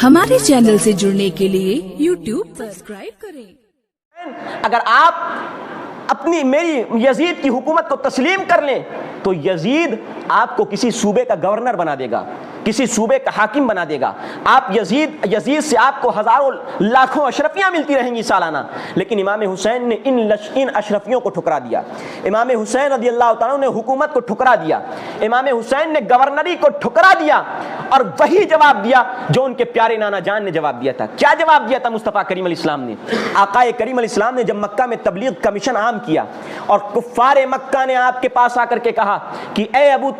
ہمارے چینل سے جڑنے کے لیے YouTube سبسکرائب کریں۔ اگر آپ میری یزید کی حکومت کو تسلیم کر لیں تو یزید آپ کو کسی صوبے کا گورنر بنا دے گا، کسی صوبے کا حاکم بنا دے گا۔ آپ یزید سے آپ کو ہزاروں لاکھوں اشرفیاں ملتی رہیں گی سالانہ، لیکن امام حسین نے ان اشرفیوں کو ٹھکرا دیا۔ امام حسین رضی اللہ تعالیٰ نے حکومت کو ٹھکرا دیا، امام حسین نے گورنری کو ٹھکرا دیا، اور وہی جواب دیا جو ان کے پیارے نانا جان نے جواب دیا تھا۔ کیا جواب دیا تھا مصطفیٰ کریم علیہ السلام نے؟ آقا کریم علیہ السلام نے جب مکہ میں تبلیغ کا مشن عام کیا اور کفار مکہ نے آپ کے پاس آ کر کے کہا کہ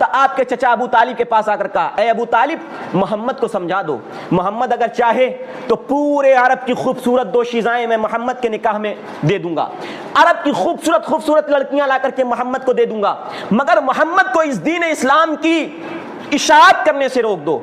آپ کے چچا ابو طالب کے پاس آ کر کہا، اے ابو طالب محمد کو سمجھا دو، محمد اگر چاہے تو پورے عرب کی خوبصورت دو شیزائیں میں محمد کے نکاح میں دے دوں گا، عرب کی خوبصورت لڑکیاں لا کر کے محمد کو دے دوں گا، مگر محمد کو اس دین اسلام کی اشاعت کرنے سے روک دو۔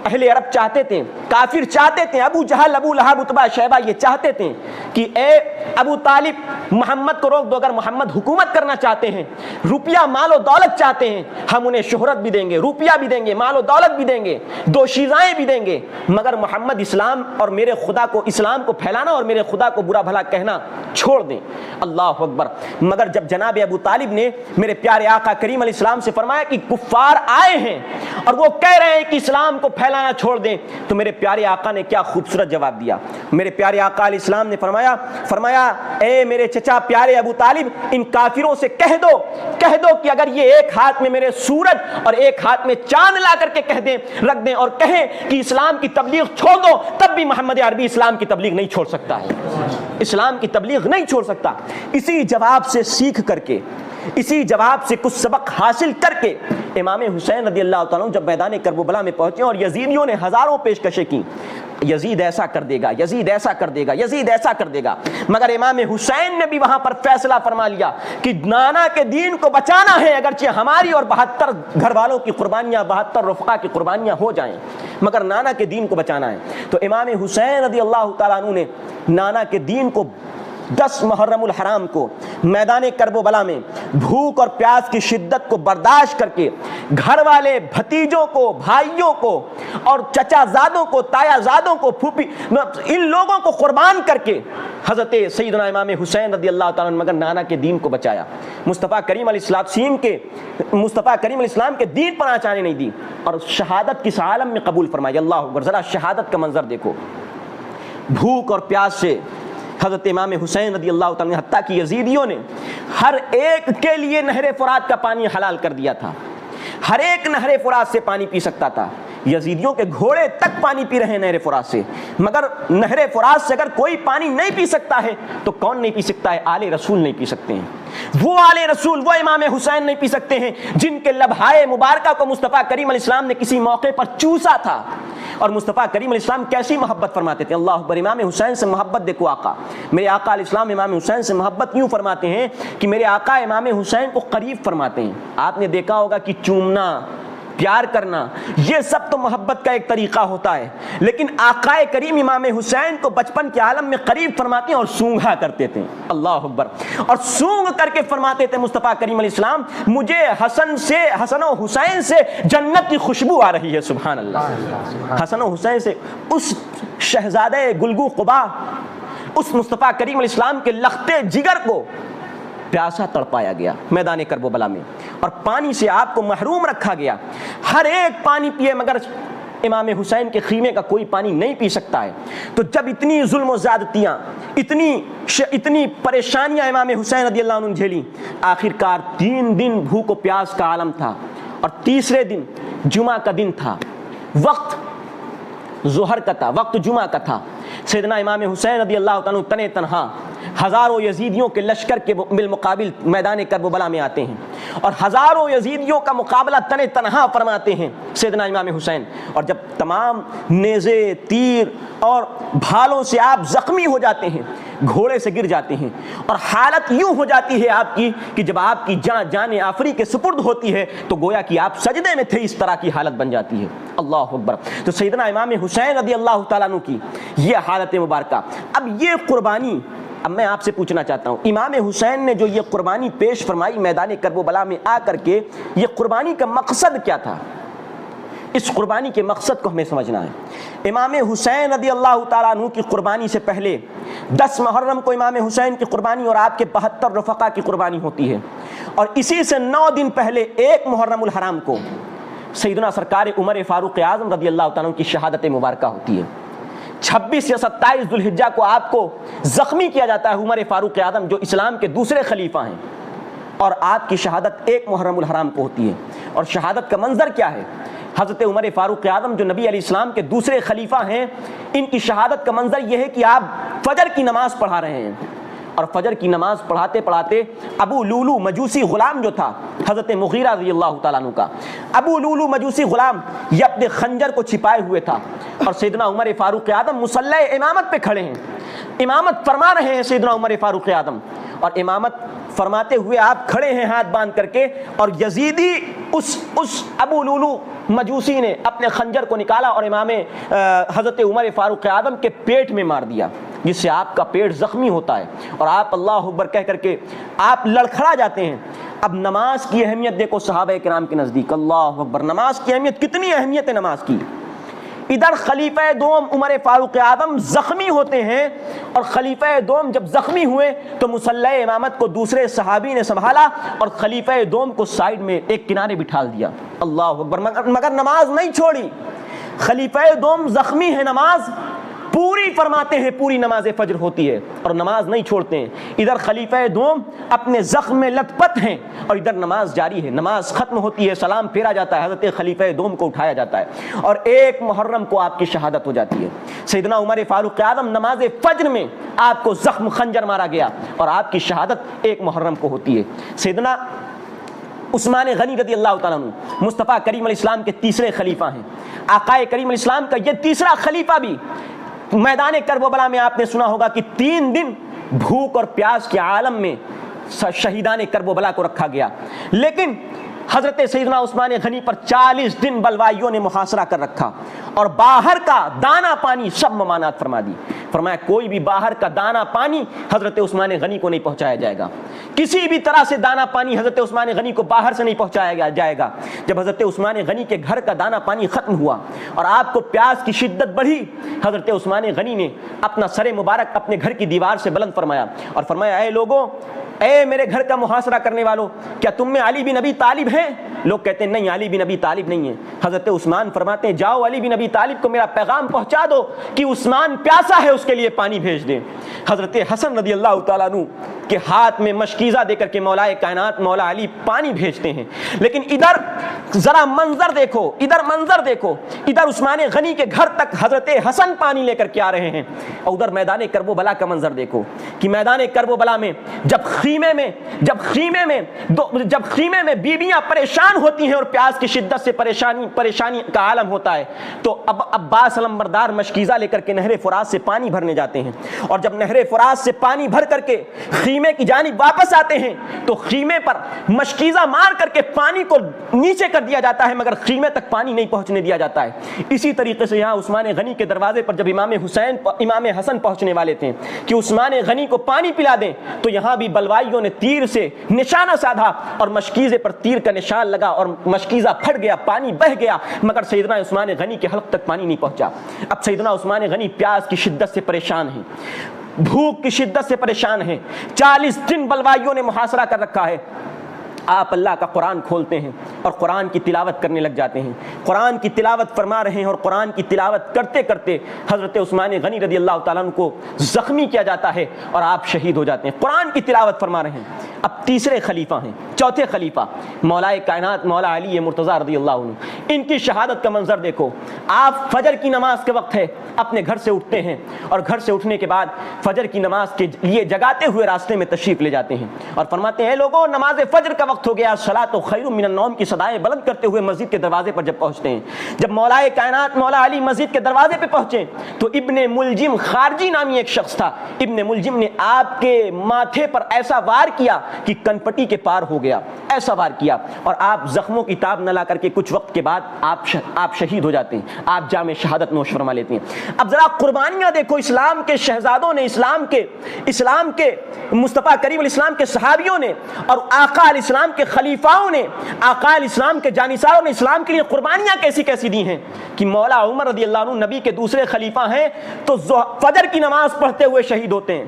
اہل عرب چاہتے تھے، کافر چاہتے تھے، ابو جہل، ابو لہب، عتبہ، شیبہ یہ چاہتے تھے کہ اے ابو طالب محمد کو روک دو، اگر محمد حکومت کرنا چاہتے ہیں، روپیہ مال و دولت چاہتے ہیں، ہم انہیں شہرت بھی دیں گے، روپیہ بھی دیں گے، مال و دولت بھی دیں گے، دو شیزائیں بھی دیں گے، مگر محمد اسلام اور میرے خدا کو، اسلام کو پھیلانا اور میرے خدا کو برا بھلا کہنا چھوڑ دیں۔ اللہ اکبر۔ مگر جب جناب ابو طالب نے میرے پیارے آقا کریم علیہ السلام سے فرمایا کہ کفار آئے ہیں اور وہ کہہ رہے ہیں کہ اسلام کو پھیلانا چھوڑ دیں، تو میرے پیارے آقا نے کیا خوبصورت جواب دیا۔ میرے پیارے آقا علیہ السلام نے فرمایا اے میرے چچا پیارے ابو طالب، ان کافروں سے کہہ دو کہ اگر یہ ایک ہاتھ میں میرے سورج اور ایک ہاتھ میں چاند لا کر کے رکھ دیں اور کہیں کہ اسلام کی تبلیغ چھوڑ دو، تب بھی محمد عربی اسلام کی تبلیغ نہیں چھوڑ سکتا ہے، اسلام کی تبلیغ نہیں چھوڑ سکتا۔ اسی جواب سے سیکھ کر کے، اسی جواب سے کچھ سبق حاصل کر کے امام حسین رضی اللہ تعالیٰ جب میدان کربلا میں پہنچے اور یزیدیوں نے ہزاروں پیشکشیں کی، یزید ایسا کر دے گا، یزید ایسا کر دے گا، یزید ایسا کر دے گا، مگر امام حسین نے بھی وہاں پر فیصلہ فرما لیا کہ نانا کے دین کو بچانا ہے، اگرچہ ہماری اور 72 گھر والوں کی قربانیاں، 72 رفقا کی قربانیاں ہو جائیں، مگر نانا کے دین کو بچانا ہے۔ تو امام حسین رضی اللہ تعالیٰ عنہ نے نانا کے دین کو 10 محرم الحرام کو میدان کربلا میں بھوک اور پیاس کی شدت کو برداشت کر کے گھر والے بھتیجوں کو، بھائیوں کو اور چچا زادوں کو، تایا زادوں کو، پھوپھی، ان لوگوں کو قربان کر کے حضرت سیدنا امام حسین رضی اللہ تعالیٰ عنہ مگر نانا کے دین کو بچایا۔ مصطفیٰ کریم علیہ السلام کے دین پر آنچ آنے نہیں دی اور شہادت کس عالم میں قبول فرمائی۔ اللہ اکبر۔ ذرا شہادت کا منظر دیکھو، بھوک اور پیاس سے حضرت امام حسین رضی اللہ تعالیٰ عنہ، حتیٰ کہ یزیدیوں نے ہر ایک کے لیے نہر فرات کا پانی حلال کر دیا تھا، ہر ایک نہر فرات سے پانی پی سکتا تھا، یزیدیوں کے گھوڑے تک پانی پی رہے ہیں نہر فرات سے، مگر نہر فرات سے اگر کوئی پانی نہیں پی سکتا ہے تو کون نہیں پی سکتا ہے؟ آل رسول نہیں پی سکتے ہیں، وہ آل رسول، وہ امام حسین نہیں پی سکتے ہیں جن کے لبہائے مبارکہ کو مصطفیٰ کریم علیہ السلام نے کسی موقع پر چوسا تھا۔ اور مصطفیٰ کریم علیہ السلام کیسی محبت فرماتے تھے۔ اللہ اکبر۔ امام حسین سے محبت دیکھو، آقا میرے آقا علیہ السلام امام حسین سے محبت یوں فرماتے ہیں کہ میرے آقا امام حسین کو قریب فرماتے ہیں۔ آپ نے دیکھا ہوگا کہ چومنا، پیار کرنا، یہ سب تو محبت کا ایک طریقہ ہوتا ہے، لیکن آقا کریم امام حسین کو بچپن کے عالم میں قریب فرماتے ہیں اور سونگھا کرتے تھے۔ اللہ اکبر۔ اور سونگ کر کے فرماتے تھے مصطفیٰ کریم علیہ السلام، مجھے حسن و حسین سے جنت کی خوشبو آ رہی ہے۔ سبحان اللہ۔ حسن و حسین سے، اس شہزادہ گلگو قبا، اس مصطفیٰ کریم علیہ السلام کے لختے جگر کو پیاسا تڑپایا گیا میدان کربلا میں، اور پانی سے آپ کو محروم رکھا گیا۔ ہر ایک پانی پیے مگر امام حسین کے خیمے کا کوئی پانی نہیں پی سکتا ہے۔ تو جب اتنی ظلم و زیادتیاں، اتنی پریشانیاں امام حسین رضی اللہ عنہ نے جھیلی، آخر کار 3 دن بھوک و پیاس کا عالم تھا، اور تیسرے دن جمعہ کا دن تھا، وقت ظہر کا تھا، وقت جمعہ کا تھا۔ سیدنا امام حسین رضی اللہ تعالیٰ تنے تنہا ہزاروں یزیدیوں کے لشکر کے بالمقابل میدان کربلا میں آتے ہیں، اور ہزاروں یزیدیوں کا مقابلہ تنے تنہا فرماتے ہیں سیدنا امام حسین۔ اور جب تمام نیزے، تیر اور بھالوں سے آپ زخمی ہو جاتے ہیں، گھوڑے سے گر جاتے ہیں، اور حالت یوں ہو جاتی ہے آپ کی کہ جب آپ کی جان آفری کے سپرد ہوتی ہے تو گویا کہ آپ سجدے میں تھے، اس طرح کی حالت بن جاتی ہے۔ اللہ اکبر۔ تو سیدنا امام حسین رضی اللہ تعالیٰ عنہ کی یہ حالت مبارکہ۔ اب یہ قربانی، اب میں آپ سے پوچھنا چاہتا ہوں، امام حسین نے جو یہ قربانی پیش فرمائی میدان کربلا میں آ کر کے، یہ قربانی کا مقصد کیا تھا؟ اس قربانی کے مقصد کو ہمیں سمجھنا ہے۔ امام حسین رضی اللہ تعالیٰ عنہ کی قربانی سے پہلے 10 محرم کو امام حسین کی قربانی اور آپ کے 72 رفقا کی قربانی ہوتی ہے، اور اسی سے 9 دن پہلے 1 محرم الحرام کو سیدنا سرکار عمر فاروق اعظم رضی اللہ تعالیٰ عنہ کی شہادت مبارکہ ہوتی ہے۔ 26 یا 27 ذو الحجہ کو آپ کو زخمی کیا جاتا ہے عمر فاروق اعظم جو اسلام کے دوسرے خلیفہ ہیں، اور آپ کی شہادت 1 محرم الحرام کو ہوتی ہے۔ اور شہادت کا منظر کیا ہے؟ حضرت عمر فاروق اعظم جو نبی علیہ السلام کے دوسرے خلیفہ ہیں، ان کی شہادت کا منظر یہ ہے کہ آپ فجر کی نماز پڑھا رہے ہیں، اور فجر کی نماز پڑھاتے پڑھاتے ابو لولو مجوسی غلام جو تھا حضرت مغیرہ رضی اللہ تعالیٰ عنہ کا، ابو لولو مجوسی غلام یہ اپنے خنجر کو چھپائے ہوئے تھا، اور سیدنا عمر فاروق اعظم مصلی امامت پہ کھڑے ہیں، امامت فرما رہے ہیں سیدنا عمر فاروق اعظم، اور امامت فرماتے ہوئے آپ کھڑے ہیں ہاتھ باندھ کر کے، اور یزیدی اس ابو لولو مجوسی نے اپنے خنجر کو نکالا اور امام حضرت عمر فاروق اعظم کے پیٹ میں مار دیا، جس سے آپ کا پیٹ زخمی ہوتا ہے، اور آپ اللہ اکبر کہہ کر کے آپ لڑکھڑا جاتے ہیں۔ اب نماز کی اہمیت دیکھو صحابہ کرام کے نزدیک، اللہ اکبر، نماز کی اہمیت، کتنی اہمیت ہے نماز کی۔ ادھر خلیفہ دوم عمر فاروق اعظم زخمی ہوتے ہیں، اور خلیفہ دوم جب زخمی ہوئے تو مصلی امامت کو دوسرے صحابی نے سنبھالا اور خلیفہ دوم کو سائیڈ میں ایک کنارے بٹھا دیا، اللہ اکبر، مگر نماز نہیں چھوڑی۔ خلیفہ دوم زخمی ہے، نماز پوری فرماتے ہیں، پوری نماز فجر ہوتی ہے اور نماز نہیں چھوڑتے ہیں۔ ادھر خلیفہ دوم اپنے زخم میں لت پت ہیں اور ادھر نماز جاری ہے، نماز ختم ہوتی ہے، سلام پھیرا جاتا ہے، حضرت خلیفہ دوم کو اٹھایا جاتا ہے، اور 1 محرم کو آپ کی شہادت ہو جاتی ہے۔ سیدنا عمر فاروق اعظم نماز فجر میں آپ کو زخم خنجر مارا گیا، اور آپ کی شہادت 1 محرم کو ہوتی ہے۔ سیدنا عثمان غنی رضی اللہ تعالیٰ عنہ مصطفیٰ کریم علیہ السلام کے تیسرے خلیفہ ہیں، آقائے کریم علیہ السلام کا یہ تیسرا خلیفہ بھی میدان کربلا میں آپ نے سنا ہوگا کہ 3 دن بھوک اور پیاس کے عالم میں شہیدان کربلا کو رکھا گیا، لیکن حضرت سیدنا عثمان غنی پر 40 دن بلوائیوں نے محاصرہ کر رکھا، اور باہر کا دانا پانی سب ممانعت فرما دی، فرمایا کوئی بھی باہر کا دانا پانی حضرت عثمان غنی کو نہیں پہنچایا جائے گا، کسی بھی طرح سے دانا پانی حضرت عثمان غنی کو باہر سے نہیں پہنچایا جائے گا۔ جب حضرت عثمان غنی کے گھر کا دانا پانی ختم ہوا اور آپ کو پیاس کی شدت بڑھی، حضرت عثمان غنی نے اپنا سر مبارک اپنے گھر کی دیوار سے بلند فرمایا اور فرمایا، اے لوگوں، اے میرے گھر کا محاصرہ کرنے والوں، کیا تم میں علی بن ابی طالب ہیں؟ لوگ کہتے ہیں نہیں، علی بن ابی طالب نہیں ہے۔ حضرت عثمان فرماتے ہیں جاؤ علی بن ابی طالب کو میرا پیغام پہنچا دو کہ عثمان پیاسا ہے، اس کے لیے پانی بھیج دیں۔ حضرت حسن رضی اللہ تعالیٰ عنہ کے ہاتھ میں مشکیزہ دے کر کے مولا کائنات مولا علی پانی بھیجتے ہیں، لیکن ادھر ذرا منظر دیکھو، ادھر منظر دیکھو، ادھر عثمان غنی کے گھر تک حضرت حسن پانی لے کر کے آ رہے ہیں، اور ادھر میدان کربلا کا منظر دیکھو کہ میدان کربلا میں جب خیمے میں بیویاں پریشان ہوتی ہیں اور پیاس کی شدت سے پریشانی کا عالم ہوتا ہے، تو اب عباس علمبردار مشکیزہ لے کر کے نہر فرات سے پانی بھرنے جاتے ہیں، اور جب نہر فرات سے پانی بھر کر کے خیمے کی جانب واپس آتے ہیں تو خیمے پر مشکیزہ مار کر کے پانی کو نیچے کر دیا جاتا ہے، مگر خیمے تک پانی نہیں پہنچنے دیا جاتا ہے۔ اسی طریقے سے یہاں عثمان غنی کے دروازے پر جب امام حسن پہنچنے والے تھے کہ عثمان غنی کو پانی پلا دیں، تو یہاں بھی بلوائیوں نے تیر سے نشانہ سادھا اور مشکیزے پر تیر کا نشان لگا اور مشکیزہ پھٹ گیا، پانی بہہ گیا، مگر سیدنا عثمان غنی کے حلق تک پانی نہیں پہنچا۔ اب سیدنا عثمان غنی پیاس کی شدت سے پریشان ہیں، بھوک کی شدت سے پریشان ہیں، 40 دن بلوائیوں نے محاصرہ کر رکھا ہے۔ آپ اللہ کا قرآن کھولتے ہیں اور قرآن کی تلاوت کرنے لگ جاتے ہیں، قرآن کی تلاوت فرما رہے ہیں، اور قرآن کی تلاوت کرتے کرتے حضرت عثمان غنی رضی اللہ تعالیٰ عنہ کو زخمی کیا جاتا ہے اور آپ شہید ہو جاتے ہیں۔ قرآن کی تلاوت فرما رہے ہیں۔ اب تیسرے خلیفہ ہیں، چوتھے خلیفہ مولا کائنات مولا علی مرتضیٰ رضی اللہ عنہ، ان کی شہادت کا منظر دیکھو۔ آپ فجر کی نماز کے وقت ہے، اپنے گھر سے اٹھتے ہیں، اور گھر سے اٹھنے کے بعد فجر کی نماز کے لیے جگاتے ہوئے راستے میں تشریف لے جاتے ہیں اور فرماتے ہیں لوگوں نماز فجر کا وقت ہو گیا، الصلاۃ خیر من النوم کی صدائیں بلند کرتے ہوئے مسجد کے دروازے پر جب پہنچتے ہیں، جب مولا کائنات مولا علی مسجد کے دروازے پہ پہنچے تو ابن ملجم خارجی نامی ایک شخص تھا، ابن ملجم نے آپ کے ماتھے پر ایسا وار کیا کہ کنپٹی کے پار ہو گیا، ایسا وار کیا، اور آپ زخموں کی تاب نہ لا کر کے کچھ وقت کے بعد آپ شہید ہو جاتے ہیں، آپ جام شہادت نوش فرما لیتے ہیں۔ اب ذرا قربانیاں دیکھو اسلام کے شہزادوں نے، اسلام کے مصطفیٰ کریم علیہ السلام کے صحابیوں نے اور آقا علیہ السلام کے خلیفاؤں نے، آقا علیہ السلام کے جانثاروں نے اسلام کے لیے قربانیاں کیسی کیسی دی ہیں کہ مولا عمر رضی اللہ عنہ نبی کے دوسرے خلیفہ ہیں تو فجر کی نماز پڑھتے ہوئے شہید ہوتے ہیں،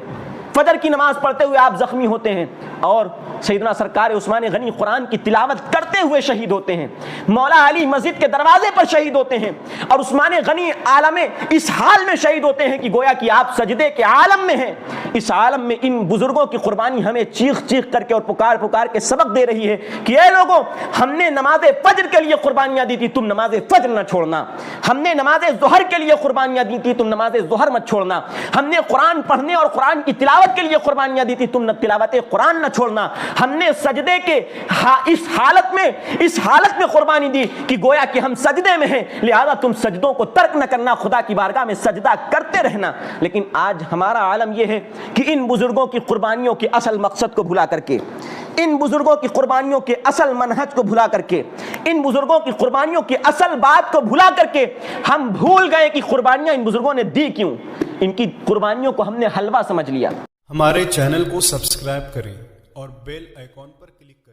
فجر کی نماز پڑھتے ہوئے آپ زخمی ہوتے ہیں، اور سیدنا سرکار عثمان غنی قرآن کی تلاوت کرتے ہوئے شہید ہوتے ہیں، مولا علی مسجد کے دروازے پر شہید ہوتے ہیں، اور عثمان غنی عالم اس حال میں شہید ہوتے ہیں کہ گویا کہ آپ سجدے کے عالم میں ہیں۔ اس عالم میں ان بزرگوں کی قربانی ہمیں چیخ چیخ کر کے اور پکار پکار کے سبق دے رہی ہے کہ اے لوگوں، ہم نے نماز فجر کے لیے قربانیاں دی تھی، تم نماز فجر نہ چھوڑنا، ہم نے نماز ظہر کے لیے قربانیاں دی تھی، تم نماز ظہر مت چھوڑنا، ہم نے قرآن پڑھنے اور قرآن کی تلاوت کے لیے قربانیاں دی تھی، تم تلاوت قرآن نہ چھوڑنا، ہم نے سجدے کے اس حالت میں قربانی دی کہ گویا کہ ہم سجدے میں ہیں، لہذا تم سجدوں کو ترک نہ کرنا، خدا کی بارگاہ میں سجدہ کرتے رہنا۔ لیکن آج ہمارا عالم یہ ہے کہ ان بزرگوں کی قربانیوں کے اصل مقصد کو بھلا کر کے، ان بزرگوں کی قربانیوں کے اصل منہج کو بھلا کر کے، ان بزرگوں کی قربانیوں کی اصل بات کو بھلا کر کے ہم بھول گئے کہ قربانیاں ان بزرگوں نے دی کیوں۔ ان کی قربانیوں کو ہم نے حلوہ سمجھ لیا۔ ہمارے چینل کو سبسکرائب کریں اور بیل آئیکن پر کلک